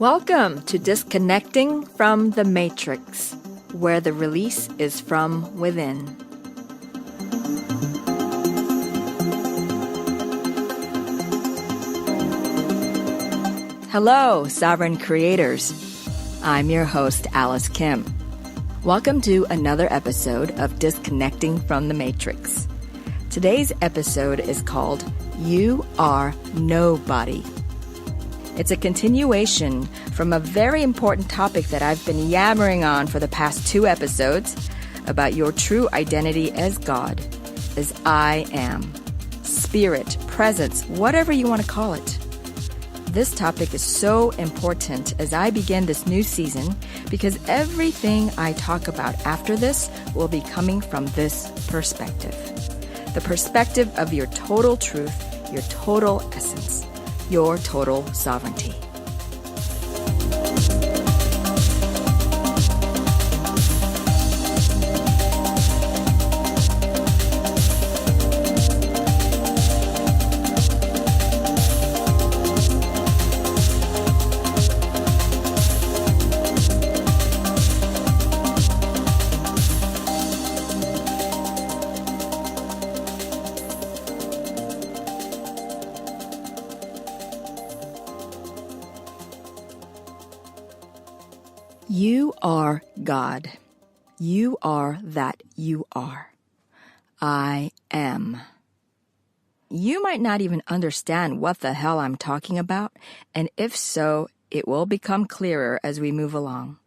Welcome to Disconnecting from the Matrix, where the release is from within. Hello, Sovereign Creators. I'm your host, Alice Kim. Welcome to another episode of Disconnecting from the Matrix. Today's episode is called You Are Nobody. It's a continuation from a very important topic that I've been yammering on for the past 2 episodes about your true identity as God, as I am, spirit, presence, whatever you want to call it. This topic is so important as I begin this new season because everything I talk about after this will be coming from this perspective. The perspective of your total truth, your total essence, your total sovereignty. You are God. You are that you are. I am. You might not even understand what the hell I'm talking about, and if so, it will become clearer as we move along.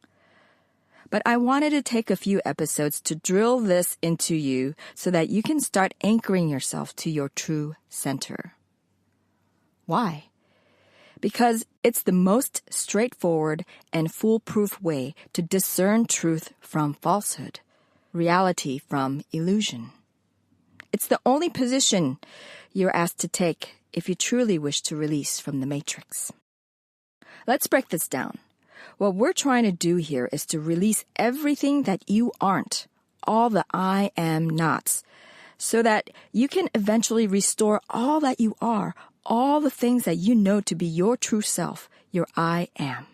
But I wanted to take a few episodes to drill this into you so that you can start anchoring yourself to your true center. Why? Because it's the most straightforward and foolproof way to discern truth from falsehood, reality from illusion. It's the only position you're asked to take if you truly wish to release from the matrix. Let's break this down. What we're trying to do here is to release everything that you aren't, all the I am nots, so that you can eventually restore all that you are, all the things that you know to be your true self, your I am.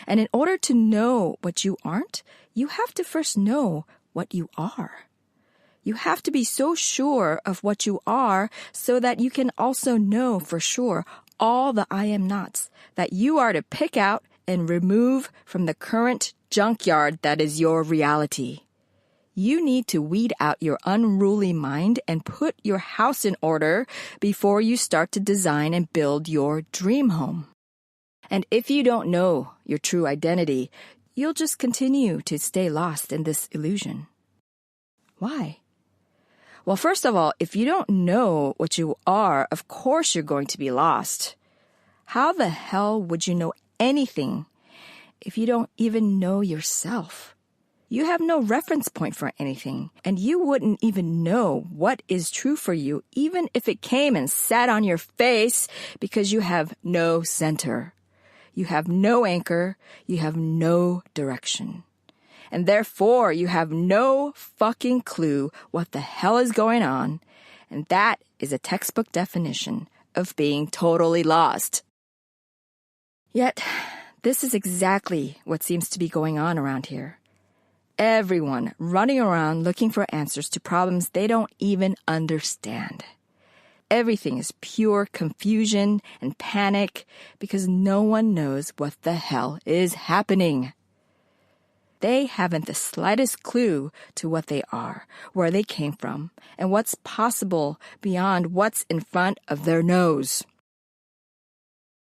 And in order to know what you aren't, you have to first know what you are. You have to be so sure of what you are so that you can also know for sure all the I am nots that you are to pick out and remove from the current junkyard that is your reality. You need to weed out your unruly mind and put your house in order before you start to design and build your dream home. And if you don't know your true identity, you'll just continue to stay lost in this illusion. Why? Well, first of all, if you don't know what you are, of course you're going to be lost. How the hell would you know anything if you don't even know yourself? You have no reference point for anything, and you wouldn't even know what is true for you, even if it came and sat on your face, because you have no center. You have no anchor. You have no direction. And therefore, you have no fucking clue what the hell is going on, and that is a textbook definition of being totally lost. Yet, this is exactly what seems to be going on around here. Everyone running around looking for answers to problems they don't even understand. Everything is pure confusion and panic because no one knows what the hell is happening. They haven't the slightest clue to what they are, where they came from, and what's possible beyond what's in front of their nose.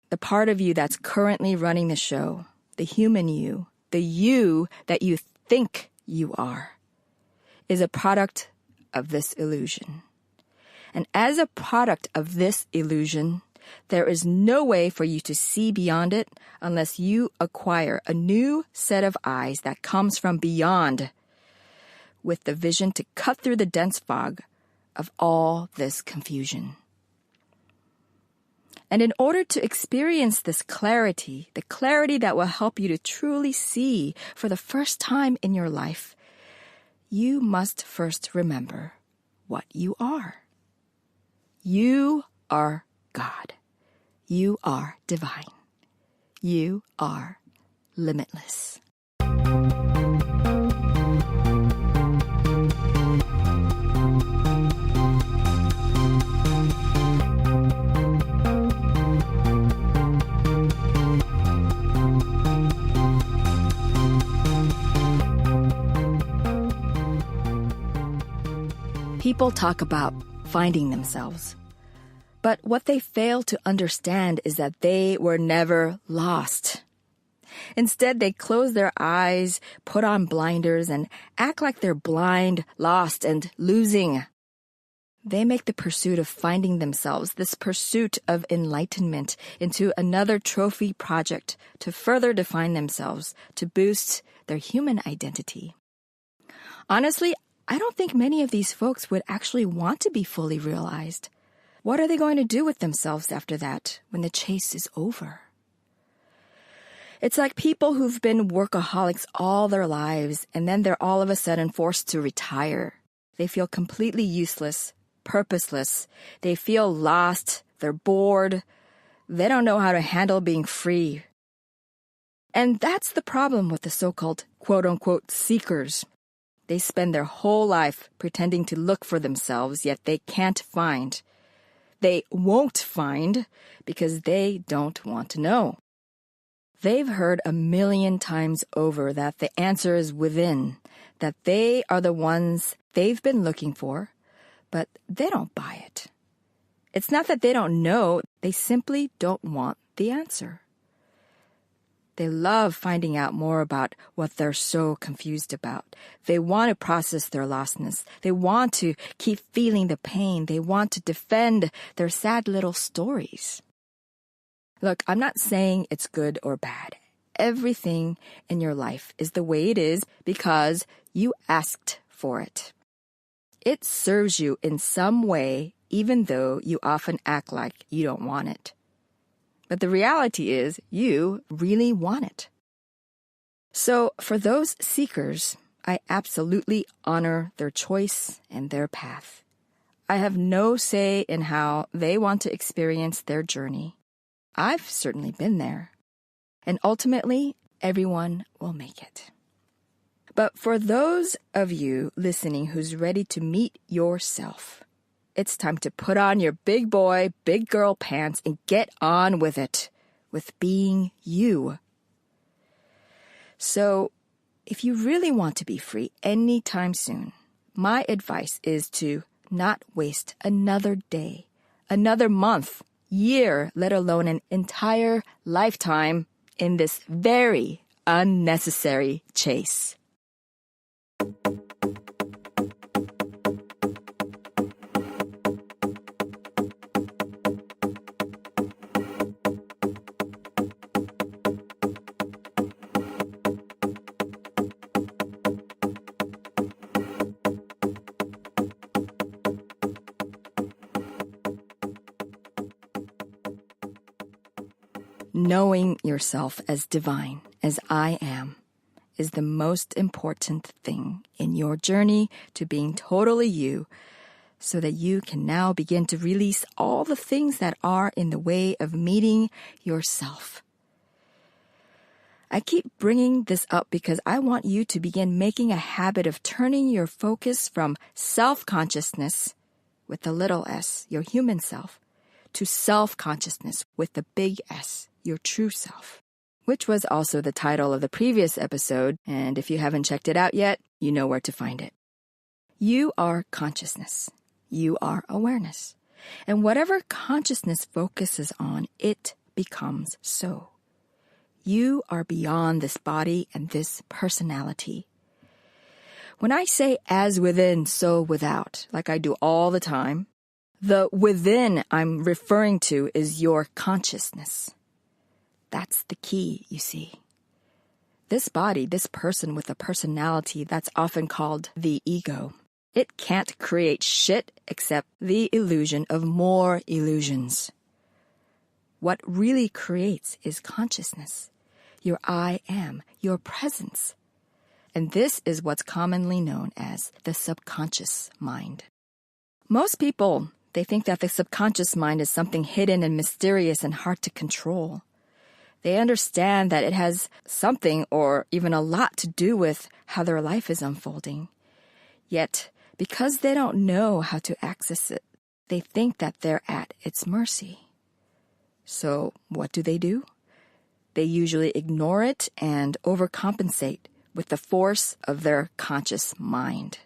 The part of you that's currently running the show, the human you, the you that you think you are, is a product of this illusion. And as a product of this illusion, there is no way for you to see beyond it unless you acquire a new set of eyes that comes from beyond, with the vision to cut through the dense fog of all this confusion. And in order to experience this clarity, the clarity that will help you to truly see for the first time in your life, you must first remember what you are. You are God. You are divine. You are limitless. People talk about finding themselves. But what they fail to understand is that they were never lost. Instead, they close their eyes, put on blinders, and act like they're blind, lost, and losing. They make the pursuit of finding themselves, this pursuit of enlightenment, into another trophy project to further define themselves, to boost their human identity. Honestly, I don't think many of these folks would actually want to be fully realized. What are they going to do with themselves after that, when the chase is over? It's like people who've been workaholics all their lives, and then they're all of a sudden forced to retire. They feel completely useless, purposeless. They feel lost. They're bored. They don't know how to handle being free. And that's the problem with the so-called quote-unquote seekers. They spend their whole life pretending to look for themselves, yet they can't find. They won't find because they don't want to know. They've heard 1,000,000 times over that the answer is within, that they are the ones they've been looking for, but they don't buy it. It's not that they don't know, they simply don't want the answer. They love finding out more about what they're so confused about. They want to process their lostness. They want to keep feeling the pain. They want to defend their sad little stories. Look, I'm not saying it's good or bad. Everything in your life is the way it is because you asked for it. It serves you in some way, even though you often act like you don't want it. But the reality is, you really want it. So for those seekers, I absolutely honor their choice and their path. I have no say in how they want to experience their journey. I've certainly been there. And ultimately, everyone will make it. But for those of you listening who's ready to meet yourself, it's time to put on your big boy, big girl pants and get on with it, with being you. So, if you really want to be free anytime soon, my advice is to not waste another day, another month, year, let alone an entire lifetime in this very unnecessary chase. Knowing yourself as divine, as I am, is the most important thing in your journey to being totally you, so that you can now begin to release all the things that are in the way of meeting yourself. I keep bringing this up because I want you to begin making a habit of turning your focus from self-consciousness with the little s, your human self, to self-consciousness with the big S, your true self, which was also the title of the previous episode, and if you haven't checked it out yet, you know where to find it. You are consciousness. You are awareness. And whatever consciousness focuses on, it becomes so. You are beyond this body and this personality. When I say as within, so without, like I do all the time, the within I'm referring to is your consciousness. That's the key, you see. This body, this person with a personality that's often called the ego, it can't create shit except the illusion of more illusions. What really creates is consciousness, your I am, your presence. And this is what's commonly known as the subconscious mind. Most people, they think that the subconscious mind is something hidden and mysterious and hard to control. They understand that it has something or even a lot to do with how their life is unfolding. Yet, because they don't know how to access it, they think that they're at its mercy. So what do? They usually ignore it and overcompensate with the force of their conscious mind.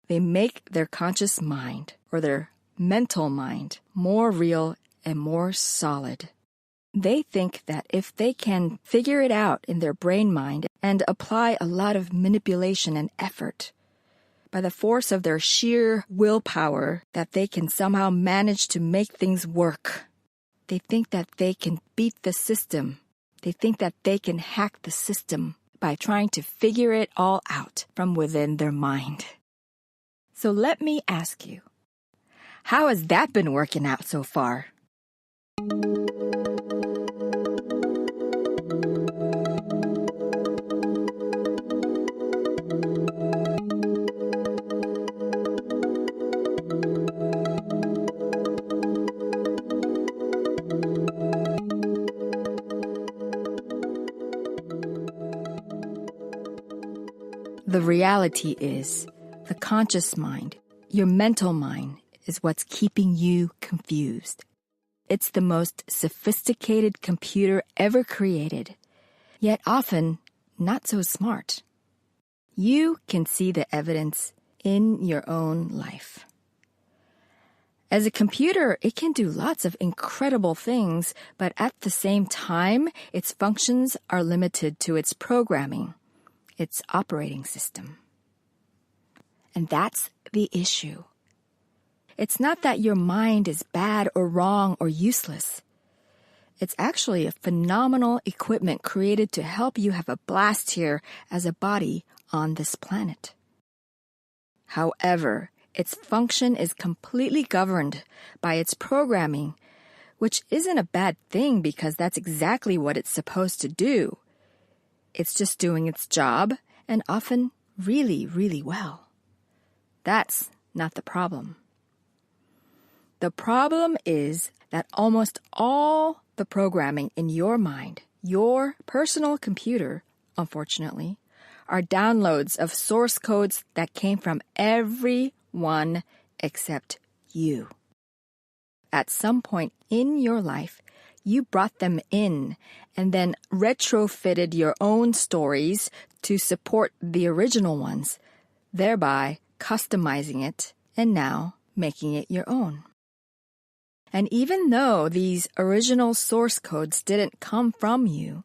They make their conscious mind or their mental mind more real and more solid. They think that if they can figure it out in their brain mind and apply a lot of manipulation and effort, by the force of their sheer willpower, that they can somehow manage to make things work. They think that they can beat the system. They think that they can hack the system by trying to figure it all out from within their mind. So let me ask you, how has that been working out so far? The reality is, the conscious mind, your mental mind, is what's keeping you confused. It's the most sophisticated computer ever created, yet often not so smart. You can see the evidence in your own life. As a computer, it can do lots of incredible things, but at the same time, its functions are limited to its programming, its operating system. And that's the issue. It's not that your mind is bad or wrong or useless. It's actually a phenomenal equipment created to help you have a blast here as a body on this planet. However, its function is completely governed by its programming, which isn't a bad thing because that's exactly what it's supposed to do. It's just doing its job, and often really, really well. That's not the problem. The problem is that almost all the programming in your mind, your personal computer, unfortunately, are downloads of source codes that came from everyone except you. At some point in your life, you brought them in and then retrofitted your own stories to support the original ones, thereby customizing it and now making it your own. And even though these original source codes didn't come from you,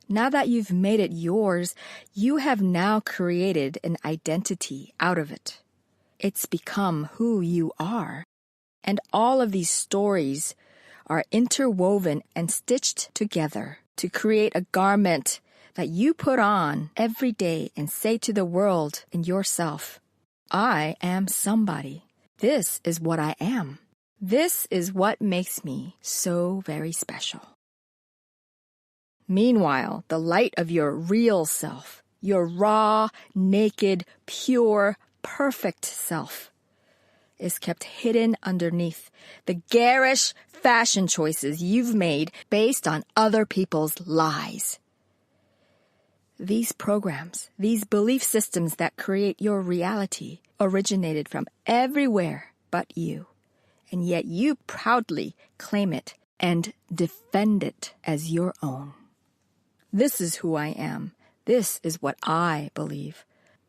now that you've made it yours, you have now created an identity out of it. It's become who you are. And all of these stories are interwoven and stitched together to create a garment that you put on every day and say to the world and yourself, I am somebody. This is what I am. This is what makes me so very special. Meanwhile, the light of your real self, your raw, naked, pure, perfect self, is kept hidden underneath the garish fashion choices you've made based on other people's lies. These programs, these belief systems that create your reality, originated from everywhere but you. And yet you proudly claim it and defend it as your own. This is who I am. This is what I believe.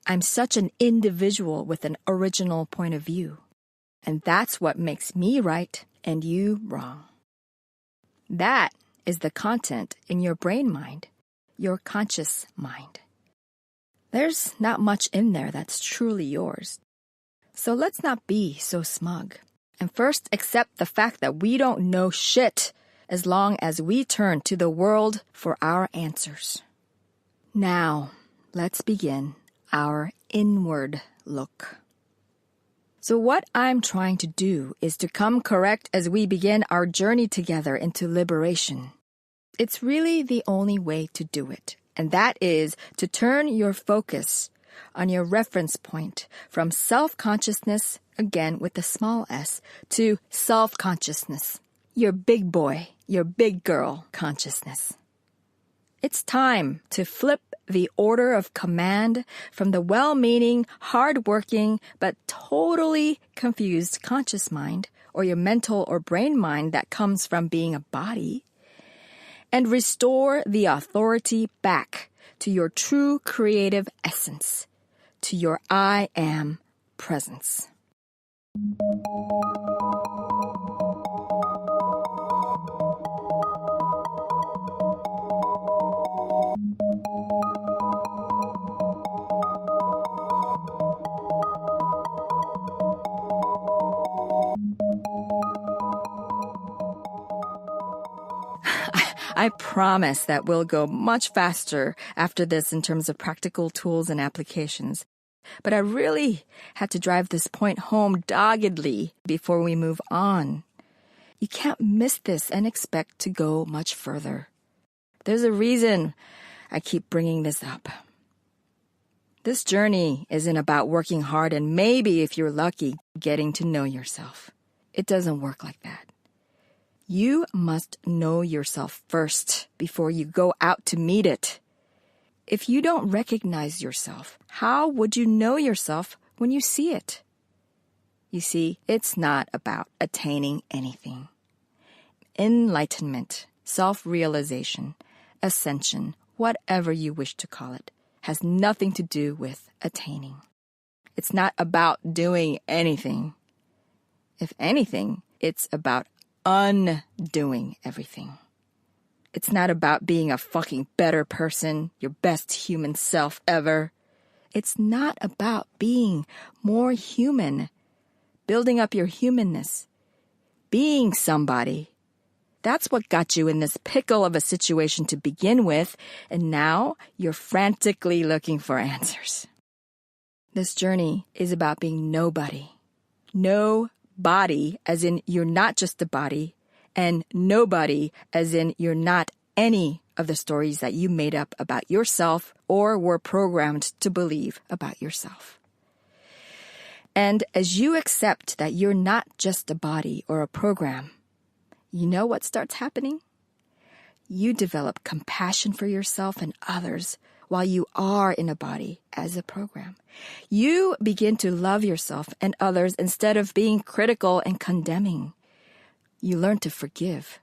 I'm such an individual with an original point of view. And that's what makes me right and you wrong. That is the content in your brain mind, your conscious mind. There's not much in there that's truly yours. So let's not be so smug. And first accept the fact that we don't know shit as long as we turn to the world for our answers. Now, let's begin our inward look. So what I'm trying to do is to come correct as we begin our journey together into liberation. It's really the only way to do it, and that is to turn your focus on your reference point from self-consciousness, again with the small s, to self-consciousness, your big boy, your big girl consciousness. It's time to flip the order of command from the well-meaning, hard-working, but totally confused conscious mind, or your mental or brain mind that comes from being a body, and restore the authority back to your true creative essence, to your I am presence. I promise that we'll go much faster after this in terms of practical tools and applications. But I really had to drive this point home doggedly before we move on. You can't miss this and expect to go much further. There's a reason I keep bringing this up. This journey isn't about working hard and maybe, if you're lucky, getting to know yourself. It doesn't work like that. You must know yourself first before you go out to meet it. If you don't recognize yourself, how would you know yourself when you see it? You see, it's not about attaining anything. Enlightenment, self-realization, ascension, whatever you wish to call it, has nothing to do with attaining. It's not about doing anything. If anything, it's about undoing everything. It's not about being a fucking better person, your best human self ever. It's not about being more human, building up your humanness, being somebody. That's what got you in this pickle of a situation to begin with, and now you're frantically looking for answers. This journey is about being nobody. No body, as in you're not just a body, and nobody, as in you're not any of the stories that you made up about yourself or were programmed to believe about yourself. And as you accept that you're not just a body or a program, you know what starts happening? You develop compassion for yourself and others while you are in a body as a program. You begin to love yourself and others instead of being critical and condemning. You learn to forgive.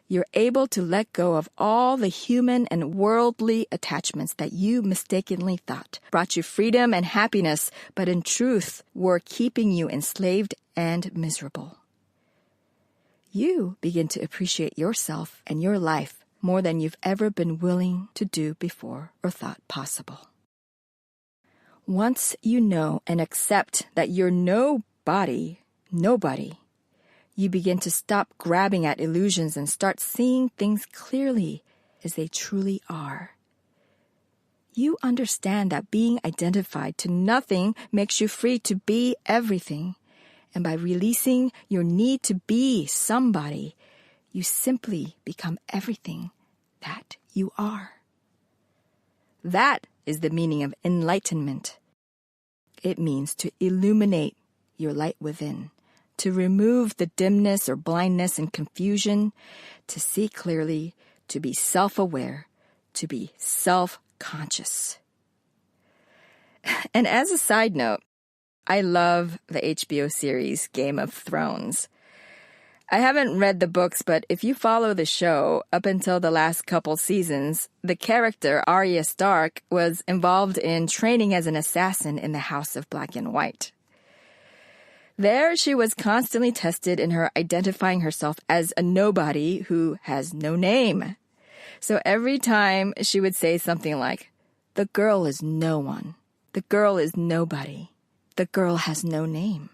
You're able to let go of all the human and worldly attachments that you mistakenly thought brought you freedom and happiness, but in truth were keeping you enslaved and miserable. You begin to appreciate yourself and your life more than you've ever been willing to do before or thought possible. Once you know and accept that you're nobody, you begin to stop grabbing at illusions and start seeing things clearly as they truly are. You understand that being identified to nothing makes you free to be everything. And by releasing your need to be somebody, you simply become everything that you are. That is the meaning of enlightenment. It means to illuminate your light within, to remove the dimness or blindness and confusion, to see clearly, to be self-aware, to be self-conscious. And as a side note, I love the HBO series Game of Thrones. I haven't read the books, but if you follow the show, up until the last couple seasons, the character Arya Stark was involved in training as an assassin in the House of Black and White. There, she was constantly tested in her identifying herself as a nobody who has no name. So every time she would say something like, "The girl is no one. The girl is nobody. The girl has no name."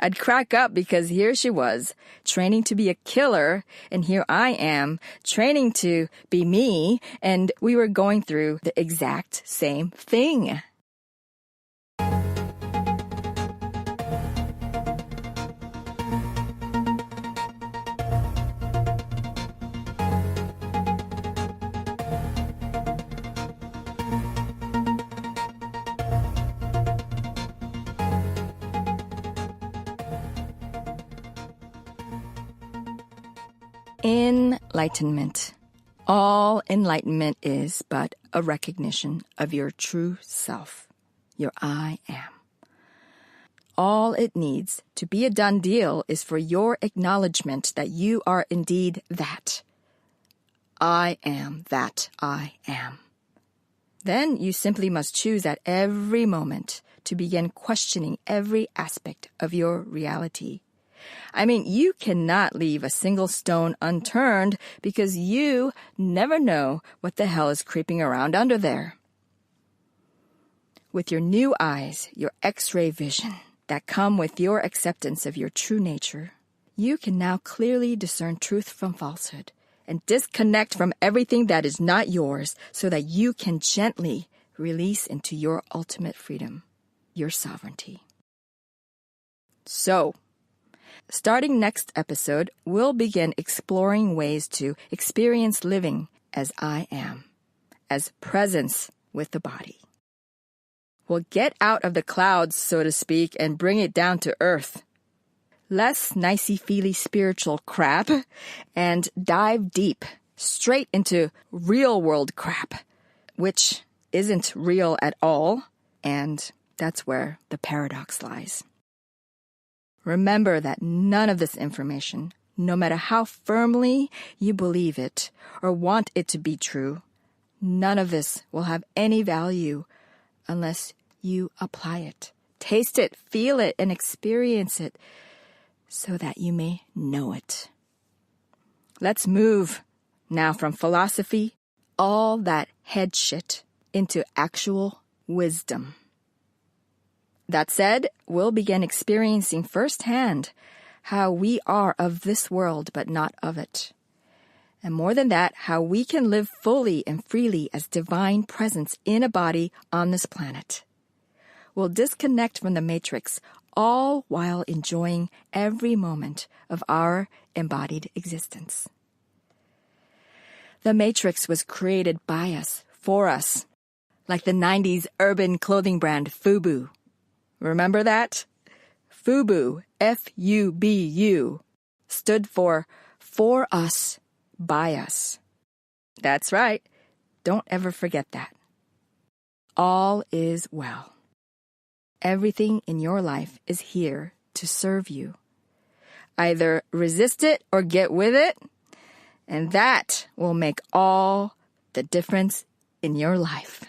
I'd crack up because here she was, training to be a killer, and here I am, training to be me, and we were going through the exact same thing. Enlightenment. All enlightenment is but a recognition of your true self, your I am. All it needs to be a done deal is for your acknowledgement that you are indeed that. I am that I am. Then you simply must choose at every moment to begin questioning every aspect of your reality. I mean, you cannot leave a single stone unturned because you never know what the hell is creeping around under there. With your new eyes, your X-ray vision that come with your acceptance of your true nature, you can now clearly discern truth from falsehood and disconnect from everything that is not yours so that you can gently release into your ultimate freedom, your sovereignty. So, starting next episode, we'll begin exploring ways to experience living as I am, as presence with the body. We'll get out of the clouds, so to speak, and bring it down to earth. Less nicey-feely spiritual crap, and dive deep, straight into real-world crap, which isn't real at all, and that's where the paradox lies. Remember that none of this information, no matter how firmly you believe it or want it to be true, none of this will have any value unless you apply it. Taste it, feel it, and experience it so that you may know it. Let's move now from philosophy, all that head shit, into actual wisdom. That said, we'll begin experiencing firsthand how we are of this world but not of it. And more than that, how we can live fully and freely as divine presence in a body on this planet. We'll disconnect from the matrix, all while enjoying every moment of our embodied existence. The matrix was created by us, for us, like the 90s urban clothing brand FUBU. Remember that? FUBU, F-U-B-U, stood for us, by us. That's right. Don't ever forget that. All is well. Everything in your life is here to serve you. Either resist it or get with it, and that will make all the difference in your life.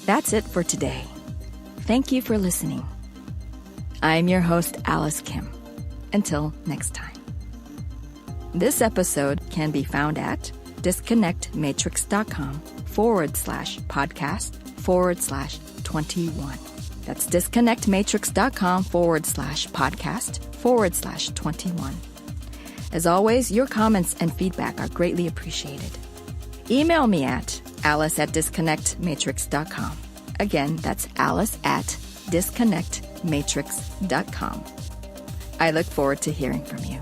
That's it for today. Thank you for listening. I'm your host, Alice Kim. Until next time. This episode can be found at disconnectmatrix.com/podcast/21. That's disconnectmatrix.com/podcast/21. As always, your comments and feedback are greatly appreciated. Email me at alice@disconnectmatrix.com. Again, that's alice@disconnectmatrix.com. I look forward to hearing from you.